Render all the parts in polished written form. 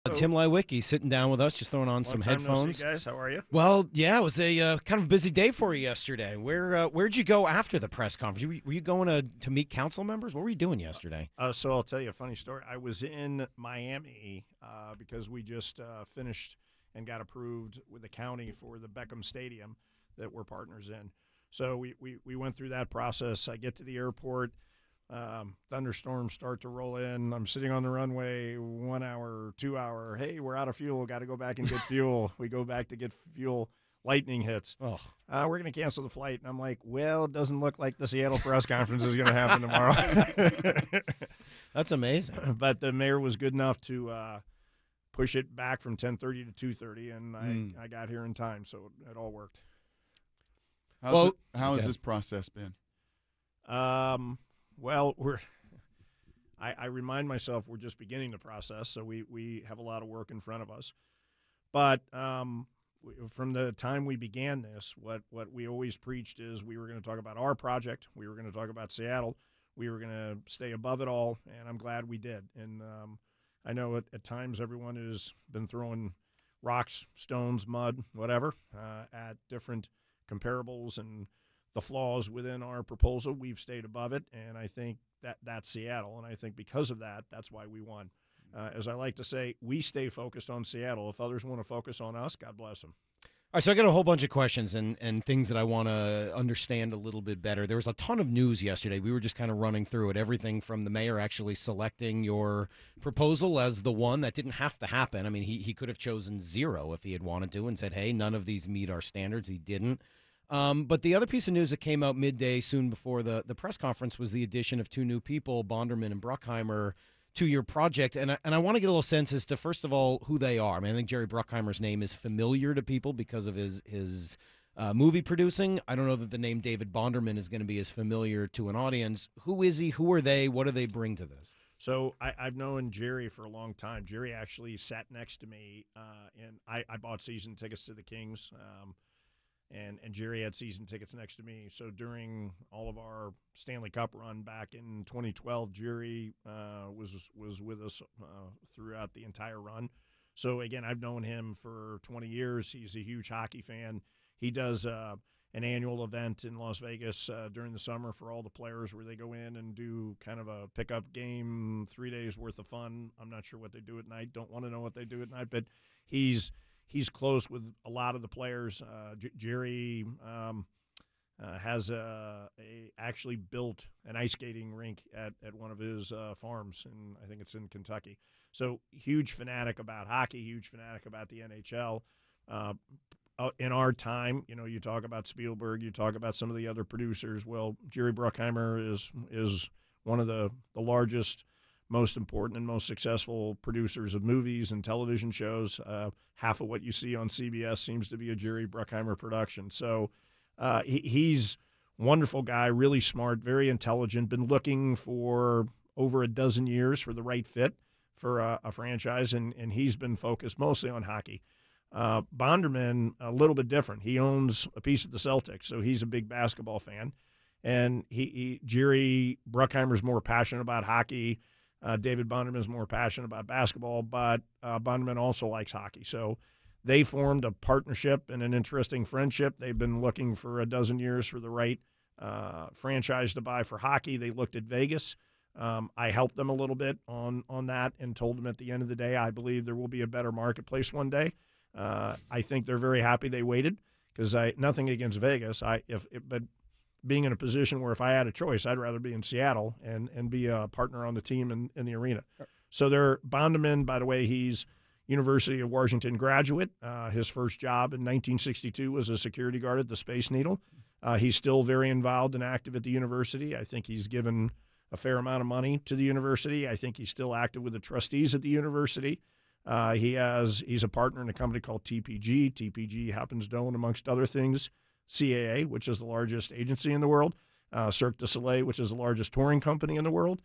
Tim Leiweke sitting down with us, just throwing on some headphones. No see, guys. How are you? Well, yeah, it was a kind of busy day for you yesterday. Where'd you go after the press conference? Were you going to meet council members? What were you doing yesterday? So I'll tell you a funny story. I was in Miami because we just finished and got approved with the county for the Beckham Stadium that we're partners in. So we went through that process. I get to the airport. Thunderstorms start to roll in. I'm sitting on the runway, 1 hour, 2 hour. Hey, we're out of fuel. Got to go back and get fuel. We go back to get fuel. Lightning hits. Oh, we're going to cancel the flight. And I'm like, well, it doesn't look like the Seattle press conference is going to happen tomorrow. That's amazing. But the mayor was good enough to push it back from 10:30 to 2:30, and I got here in time, so it all worked. How has this process been? Well, I remind myself we're just beginning the process, so we have a lot of work in front of us. But from the time we began this, what we always preached is we were going to talk about our project, we were going to talk about Seattle, we were going to stay above it all, and I'm glad we did. And I know at times everyone has been throwing rocks, stones, mud, whatever, at different comparables and the flaws within our proposal. We've stayed above it, and I think that's Seattle. And I think because of that, that's why we won. As I like to say, we stay focused on Seattle. If others want to focus on us, God bless them. All right, so I got a whole bunch of questions and things that I want to understand a little bit better. There was a ton of news yesterday. We were just kind of running through it. Everything from the mayor actually selecting your proposal as the one that didn't have to happen. I mean, he could have chosen 0 if he had wanted to and said, hey, none of these meet our standards. He didn't. But the other piece of news that came out midday soon before the press conference was the addition of 2 new people, Bonderman and Bruckheimer, to your project. And I want to get a little sense as to, first of all, who they are. I mean, I think Jerry Bruckheimer's name is familiar to people because of his movie producing. I don't know that the name David Bonderman is going to be as familiar to an audience. Who is he? Who are they? What do they bring to this? So I've known Jerry for a long time. Jerry actually sat next to me, and I bought season tickets to the Kings. And Jerry had season tickets next to me. So during all of our Stanley Cup run back in 2012, Jerry was with us throughout the entire run. So, again, I've known him for 20 years. He's a huge hockey fan. He does an annual event in Las Vegas during the summer for all the players where they go in and do kind of a pickup game, 3 days worth of fun. I'm not sure what they do at night. Don't want to know what they do at night, but he's close with a lot of the players. Jerry has actually built an ice skating rink at one of his farms, and I think it's in Kentucky. So huge fanatic about hockey, huge fanatic about the NHL. In our time, you talk about Spielberg, you talk about some of the other producers. Well, Jerry Bruckheimer is one of the largest, most important and most successful producers of movies and television shows. Half of what you see on CBS seems to be a Jerry Bruckheimer production. So he's a wonderful guy, really smart, very intelligent, been looking for over a dozen years for the right fit for a franchise, and he's been focused mostly on hockey. Bonderman, a little bit different. He owns a piece of the Celtics, so he's a big basketball fan. And Jerry Bruckheimer's more passionate about hockey. David Bonderman is more passionate about basketball, but Bonderman also likes hockey. So they formed a partnership and an interesting friendship. They've been looking for a dozen years for the right franchise to buy for hockey. They looked at Vegas. I helped them a little bit on that and told them at the end of the day, I believe there will be a better marketplace one day. I think they're very happy they waited because nothing against Vegas. But being in a position where if I had a choice, I'd rather be in Seattle and be a partner on the team in the arena. So Bonderman, by the way, he's University of Washington graduate. His first job in 1962 was a security guard at the Space Needle. He's still very involved and active at the university. I think he's given a fair amount of money to the university. I think he's still active with the trustees at the university. He's a partner in a company called TPG. TPG happens to own, amongst other things, CAA, which is the largest agency in the world, Cirque du Soleil, which is the largest touring company in the world.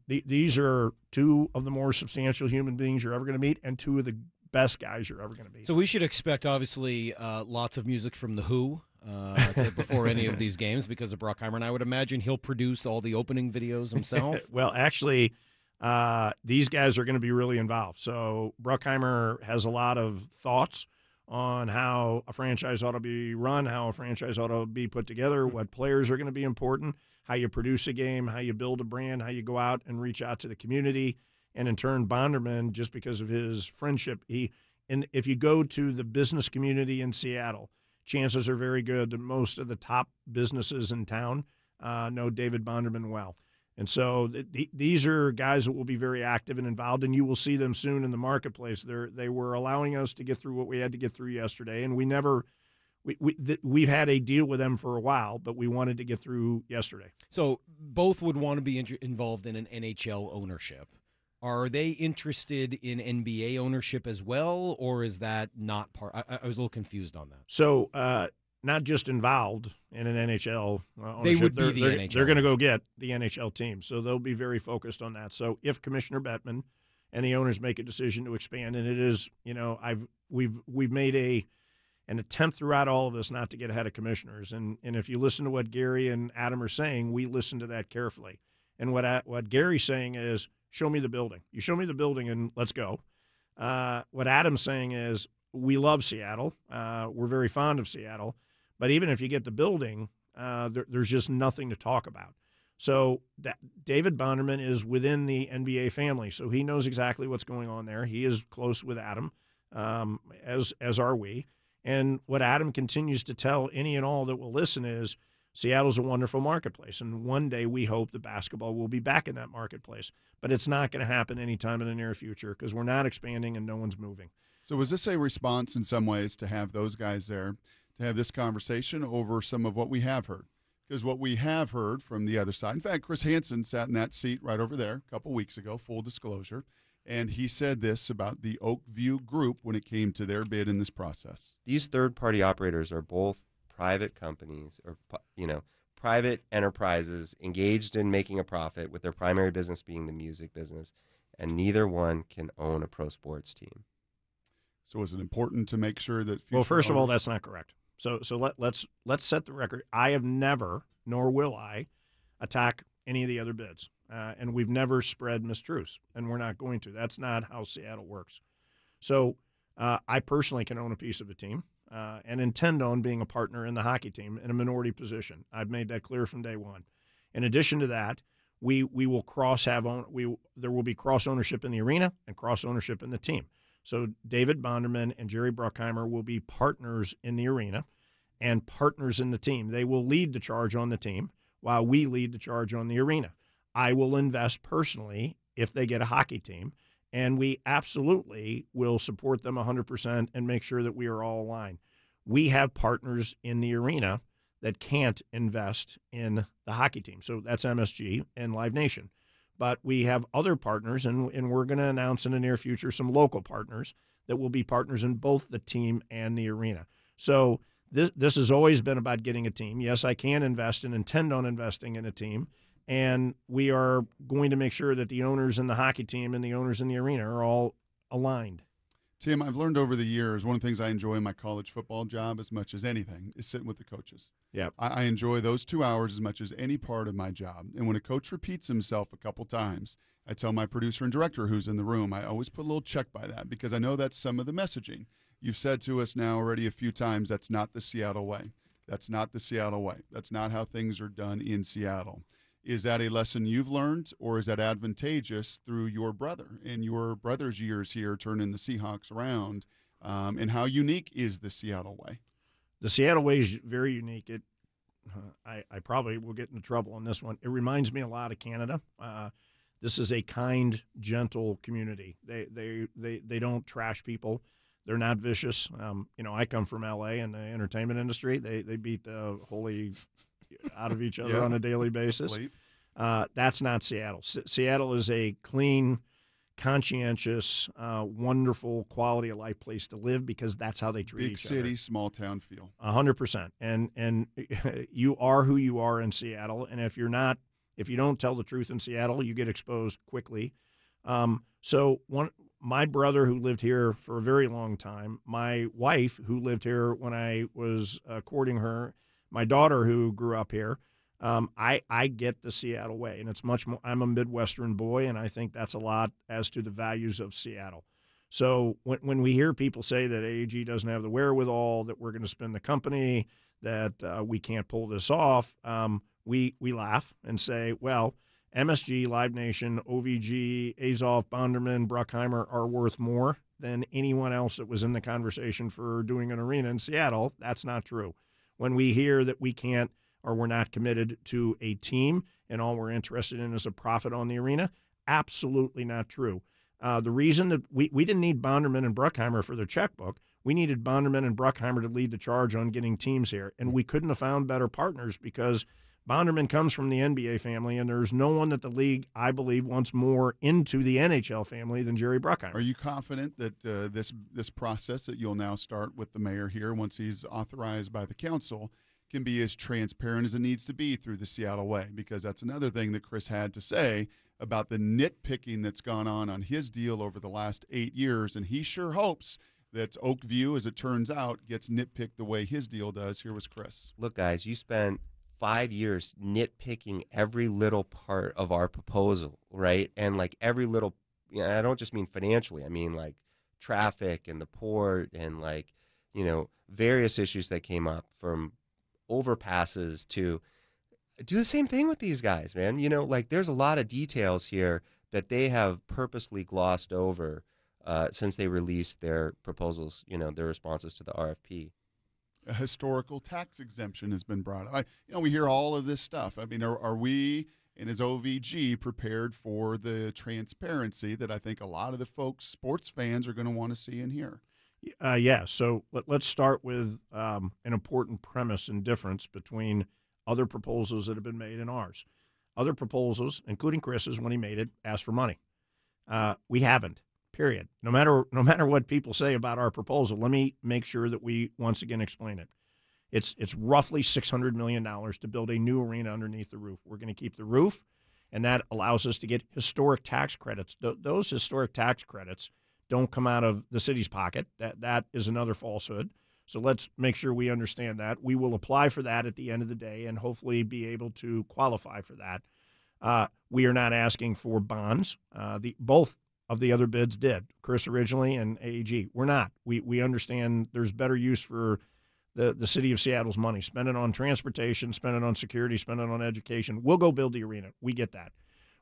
These are 2 of the more substantial human beings you're ever going to meet and 2 of the best guys you're ever going to meet. So we should expect, obviously, lots of music from The Who before any of these games because of Bruckheimer, and I would imagine he'll produce all the opening videos himself. Well, actually, these guys are going to be really involved. So Bruckheimer has a lot of thoughts on how a franchise ought to be run, how a franchise ought to be put together, what players are going to be important, how you produce a game, how you build a brand, how you go out and reach out to the community. And in turn, Bonderman, just because of his friendship, if you go to the business community in Seattle, chances are very good that most of the top businesses in town know David Bonderman well. And so these are guys that will be very active and involved, and you will see them soon in the marketplace. They were allowing us to get through what we had to get through yesterday, and we've had a deal with them for a while, but we wanted to get through yesterday. So both would want to be involved in an NHL ownership. Are they interested in NBA ownership as well, or is that not part? I was a little confused on that. So not just involved in an NHL ownership. They would be the NHL. They're going to go get the NHL team, so they'll be very focused on that. So if Commissioner Bettman and the owners make a decision to expand, and it is, we've made an attempt throughout all of this not to get ahead of commissioners, and if you listen to what Gary and Adam are saying, we listen to that carefully. And what Gary's saying is, show me the building. You show me the building, and let's go. What Adam's saying is, we love Seattle. We're very fond of Seattle. But even if you get the building, there's just nothing to talk about. So David Bonderman is within the NBA family, so he knows exactly what's going on there. He is close with Adam, as are we. And what Adam continues to tell any and all that will listen is, Seattle's a wonderful marketplace, and one day we hope that basketball will be back in that marketplace. But it's not going to happen anytime in the near future because we're not expanding and no one's moving. So was this a response in some ways to have those guys there, to have this conversation over some of what we have heard? Because what we have heard from the other side, in fact, Chris Hansen sat in that seat right over there a couple weeks ago, full disclosure, and he said this about the Oakview Group when it came to their bid in this process. These third-party operators are both private companies or, private enterprises engaged in making a profit with their primary business being the music business, and neither one can own a pro sports team. So is it important to make sure that Well, first of all, that's not correct. So let's set the record. I have never, nor will I, attack any of the other bids. And we've never spread mistruths, and we're not going to. That's not how Seattle works. So I personally can own a piece of a team and intend on being a partner in the hockey team in a minority position. I've made that clear from day one. In addition to that, we will there will be cross ownership in the arena and cross ownership in the team. So David Bonderman and Jerry Bruckheimer will be partners in the arena and partners in the team. They will lead the charge on the team while we lead the charge on the arena. I will invest personally if they get a hockey team, and we absolutely will support them 100% and make sure that we are all aligned. We have partners in the arena that can't invest in the hockey team. So that's MSG and Live Nation. But we have other partners, and we're going to announce in the near future some local partners that will be partners in both the team and the arena. So this has always been about getting a team. Yes, I can invest and intend on investing in a team, and we are going to make sure that the owners in the hockey team and the owners in the arena are all aligned. Tim, I've learned over the years, one of the things I enjoy in my college football job as much as anything is sitting with the coaches. Yeah, I enjoy those 2 hours as much as any part of my job. And when a coach repeats himself a couple times, I tell my producer and director who's in the room, I always put a little check by that because I know that's some of the messaging. You've said to us now already a few times, that's not the Seattle way. That's not the Seattle way. That's not how things are done in Seattle. Is that a lesson you've learned, or is that advantageous through your brother and your brother's years here turning the Seahawks around? And how unique is the Seattle way? The Seattle way is very unique. I probably will get into trouble on this one. It reminds me a lot of Canada. This is a kind, gentle community. They don't trash people. They're not vicious. I come from L.A. in the entertainment industry. They beat the holy out of each other on a daily basis. That's not Seattle. Seattle is a clean, conscientious, wonderful quality of life place to live because that's how they treat each other. Big city, small town feel. 100%. And you are who you are in Seattle. And if you don't tell the truth in Seattle, you get exposed quickly. My brother who lived here for a very long time, my wife who lived here when I was courting her, my daughter who grew up here, I get the Seattle way, and it's much more. I'm a Midwestern boy, and I think that's a lot as to the values of Seattle. So when we hear people say that AEG doesn't have the wherewithal, that we're going to spin the company, that we can't pull this off, we laugh and say, well, MSG, Live Nation, OVG, Azov, Bonderman, Bruckheimer are worth more than anyone else that was in the conversation for doing an arena in Seattle. That's not true. When we hear that we can't or we're not committed to a team and all we're interested in is a profit on the arena, absolutely not true. The reason that we didn't need Bonderman and Bruckheimer for their checkbook, we needed Bonderman and Bruckheimer to lead the charge on getting teams here. And we couldn't have found better partners because Bonderman comes from the NBA family, and there's no one that the league, I believe, wants more into the NHL family than Jerry Bruckheimer. Are you confident that this process that you'll now start with the mayor here, once he's authorized by the council, can be as transparent as it needs to be through the Seattle way? Because that's another thing that Chris had to say about the nitpicking that's gone on his deal over the last 8 years, and he sure hopes that Oakview, as it turns out, gets nitpicked the way his deal does. Here was Chris. Look, guys, you spent 5 years nitpicking every little part of our proposal, right? And like every little, I don't just mean financially. I mean like traffic and the port and like, various issues that came up, from overpasses to do the same thing with these guys, man. Like there's a lot of details here that they have purposely glossed over since they released their proposals, their responses to the RFP. A historical tax exemption has been brought up. We hear all of this stuff. I mean, are we, and as OVG, prepared for the transparency that I think a lot of the folks, sports fans, are going to want to see and hear? Yeah, so let's start with an important premise and difference between other proposals that have been made and ours. Other proposals, including Chris's when he made it, asked for money. We haven't, period. No matter what people say about our proposal, let me make sure that we once again explain it. It's roughly $600 million to build a new arena underneath the roof. We're going to keep the roof, and that allows us to get historic tax credits. Those historic tax credits don't come out of the city's pocket. That is another falsehood. So let's make sure we understand that. We will apply for that at the end of the day and hopefully be able to qualify for that. We are not asking for bonds. Both of the other bids did, Chris originally and AEG. We're not. We understand there's better use for the city of Seattle's money. Spend it on transportation, spend it on security, spend it on education. We'll go build the arena. We get that.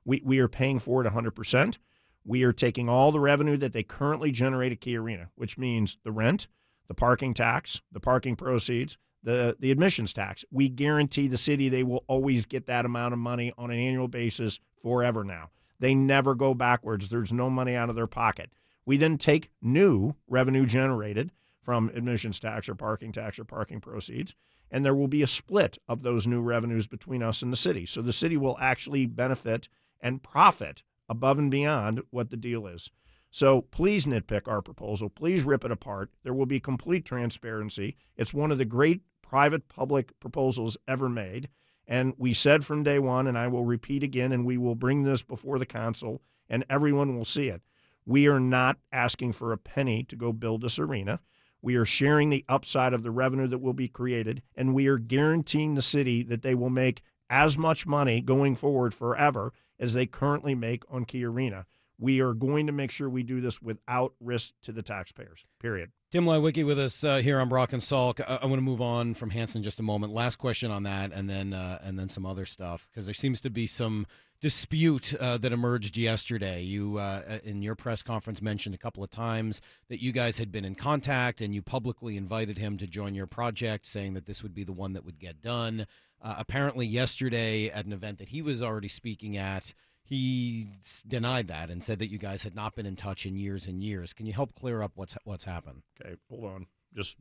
We are paying for it 100%. We are taking all the revenue that they currently generate at Key Arena, which means the rent, the parking tax, the parking proceeds, the admissions tax. We guarantee the city they will always get that amount of money on an annual basis forever now. They never go backwards. There's no money out of their pocket. We then take new revenue generated from admissions tax or parking proceeds, and there will be a split of those new revenues between us and the city. So the city will actually benefit and profit above and beyond what the deal is. So please nitpick our proposal. Please rip it apart. There will be complete transparency. It's one of the great private-public proposals ever made. And we said from day one, and I will repeat again, and we will bring this before the council, and everyone will see it. We are not asking for a penny to go build this arena. We are sharing the upside of the revenue that will be created, and we are guaranteeing the city that they will make as much money going forward forever as they currently make on Key Arena. We are going to make sure we do this without risk to the taxpayers, period. Tim Leiweke with us here on Brock and Salk. I want to move on from Hanson in just a moment. Last question on that, and then some other stuff, because there seems to be some dispute that emerged yesterday. You, in your press conference, mentioned a couple of times that you guys had been in contact, and you publicly invited him to join your project, saying that this would be the one that would get done. Apparently yesterday at an event that he was already speaking at, he denied that and said that you guys had not been in touch in years and years. Can you help clear up what's happened? Okay, hold on. This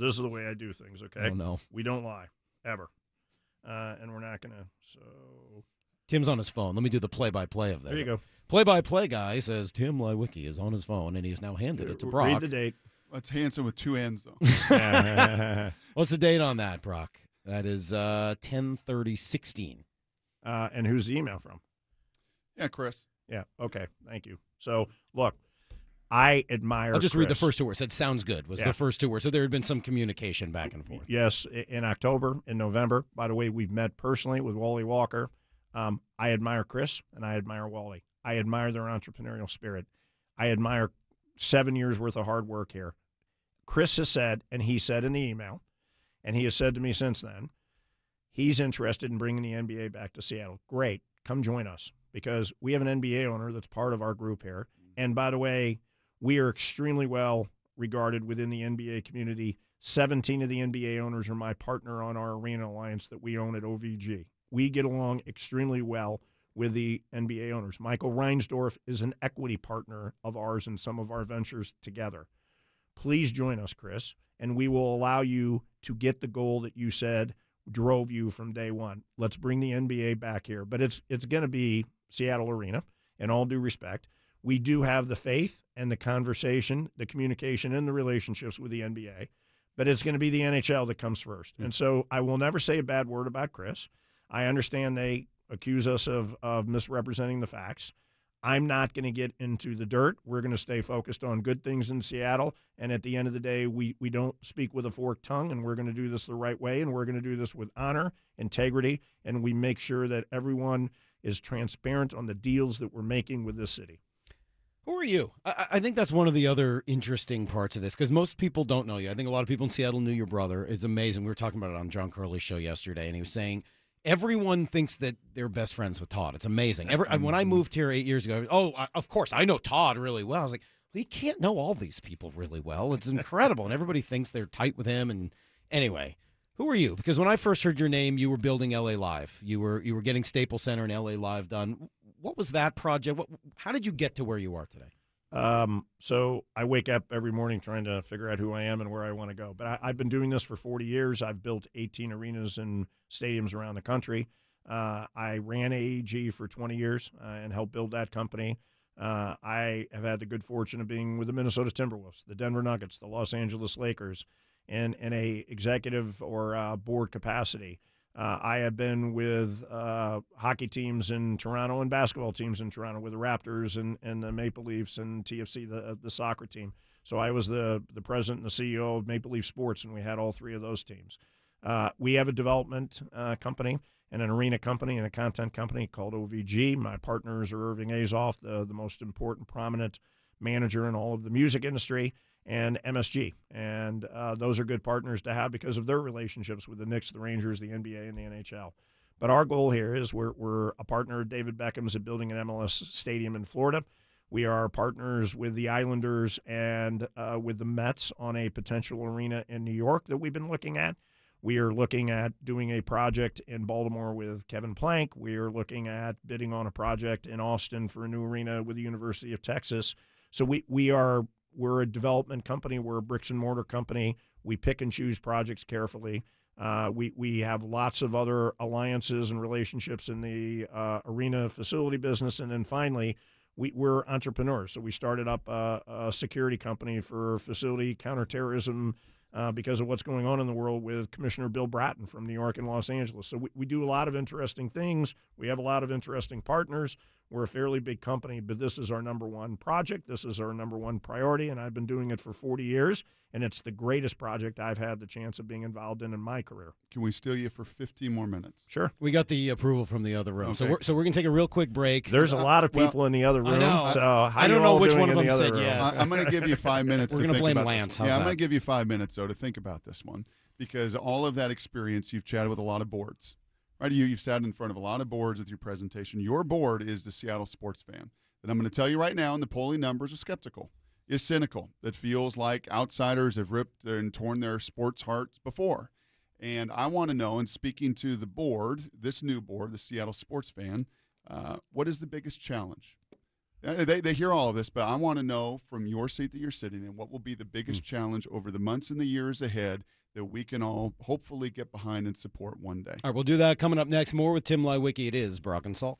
is the way I do things, okay? Oh, no. We don't lie, ever. And we're not going to, so... Tim's on his phone. Let me do the play-by-play of this. There you go. Play-by-play guy says Tim Leiweke is on his phone, and he's now handed it to Brock. Read the date. That's Hanson with two N's, though. What's the date on that, Brock? That is 10/30/16. And who's the email from? Yeah, Chris. Yeah, okay, thank you. So, look, I admire. I'll just read the Chris. first two words. It sounds good. Was the first two words. So there had been some communication back and forth. Yes, in October, in November. By the way, we've met personally with Wally Walker. I admire Chris, and I admire Wally. I admire their entrepreneurial spirit. I admire 7 years' worth of hard work here. Chris has said, and he said in the email, and he has said to me since then, he's interested in bringing the NBA back to Seattle. Great. Come join us, because we have an NBA owner that's part of our group here. And by the way, we are extremely well regarded within the NBA community. 17 of the NBA owners are my partner on our arena alliance that we own at OVG. We get along extremely well with the NBA owners. Michael Reinsdorf is an equity partner of ours in some of our ventures together. Please join us, Chris, and we will allow you to get the goal that you said drove you from day one. Let's bring the NBA back here. But it's going to be Seattle Arena, in all due respect. We do have the faith and the conversation, the communication, and the relationships with the NBA, but it's going to be the NHL that comes first. And so I will never say a bad word about Chris. I understand they accuse us of misrepresenting the facts. I'm not going to get into the dirt. We're going to stay focused on good things in Seattle, and at the end of the day, we don't speak with a forked tongue, and we're going to do this the right way, and we're going to do this with honor, integrity, and we make sure that everyone is transparent on the deals that we're making with this city. Who are you? I think that's one of the other interesting parts of this, because most people don't know you. I think a lot of people in Seattle knew your brother. It's amazing. We were talking about it on John Curley's show yesterday, and he was saying everyone thinks that they're best friends with Todd. It's amazing. When I moved here 8 years ago, of course, I know Todd really well. I was like, well, you can't know all these people really well. It's incredible, and everybody thinks they're tight with him. And anyway, who are you? Because when I first heard your name, you were building LA Live. You were getting Staples Center and LA Live done. What was that project? How did you get to where you are today? So I wake up every morning trying to figure out who I am and where I want to go. But I've been doing this for 40 years. I've built 18 arenas and stadiums around the country. I ran AEG for 20 years and helped build that company. I have had the good fortune of being with the Minnesota Timberwolves, the Denver Nuggets, the Los Angeles Lakers, in a executive or board capacity. I have been with hockey teams in Toronto and basketball teams in Toronto with the Raptors and the Maple Leafs and TFC, the soccer team. So I was the president and the CEO of Maple Leaf Sports, and we had all three of those teams. We have a development company and an arena company and a content company called OVG. My partners are Irving Azoff, the most important, prominent manager in all of the music industry, and MSG. And those are good partners to have because of their relationships with the Knicks, the Rangers, the NBA, and the NHL. But our goal here is we're a partner of David Beckham's at building an MLS stadium in Florida. We are partners with the Islanders and with the Mets on a potential arena in New York that we've been looking at. We are looking at doing a project in Baltimore with Kevin Plank. We are looking at bidding on a project in Austin for a new arena with the University of Texas. So we're a development company. We're a bricks and mortar company. We pick and choose projects carefully. We have lots of other alliances and relationships in the arena facility business. And then finally, we're entrepreneurs. So we started up a security company for facility counterterrorism because of what's going on in the world with Commissioner Bill Bratton from New York and Los Angeles. So we do a lot of interesting things. We have a lot of interesting partners. We're a fairly big company, but this is our number one project. This is our number one priority, and I've been doing it for 40 years, and it's the greatest project I've had the chance of being involved in my career. Can we steal you for 15 more minutes? Sure. We got the approval from the other room. Okay. So we're going to take a real quick break. There's a lot of people in the other room. I know. So how I don't you know all which doing one of in them the said other room? yes. I'm going to give you 5 minutes. We're going to blame about Lance. This. How's Yeah, I'm that? going to give you 5 minutes, though, to think about this one, because all of that experience, you've chatted with a lot of boards. Right? You've sat in front of a lot of boards with your presentation. Your board is the Seattle sports fan. And I'm going to tell you right now, and the polling numbers are skeptical, is cynical, that feels like outsiders have ripped and torn their sports hearts before. And I want to know, and speaking to the board, this new board, the Seattle sports fan, what is the biggest challenge? They hear all of this, but I want to know from your seat that you're sitting in, what will be the biggest challenge over the months and the years ahead that we can all hopefully get behind and support one day. All right, we'll do that coming up next. More with Tim Leiweke. It is Brock and Salk.